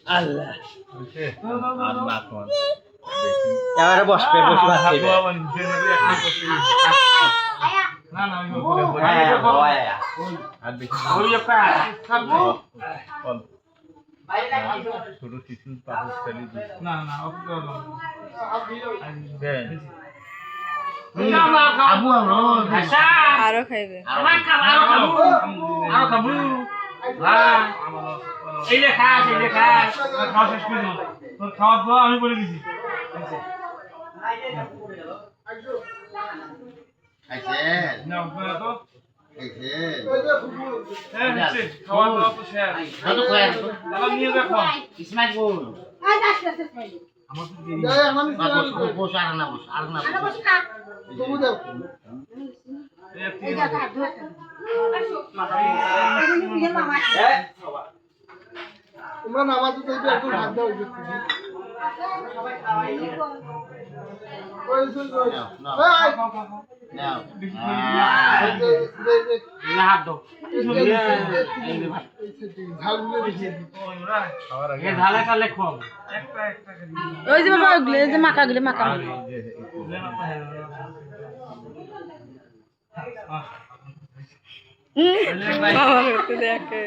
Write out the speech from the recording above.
আল্লাহ আর না কোন এবারে বসবে বসে ভাত খাইবে না না আর বেশি ছোট শিশু পাকিস্তানি না না আবু আরো খাইবে আরো খাবো এই যে খাস খাওয়া শেষ করে দিল তোর খাওয়া দাওয়া আমি বলে দিছি না তো খাওয়া দাওয়া তো শেষ নিয়ে দেখো ইসমাইল বল তোমরা নামাজ পড়তে একটু ভাত দাও হাত দাও ঝালে কালে খাও ওই যে বাবা ওগুলো এই যে মাকাগুলো মাকা বাবা দেখে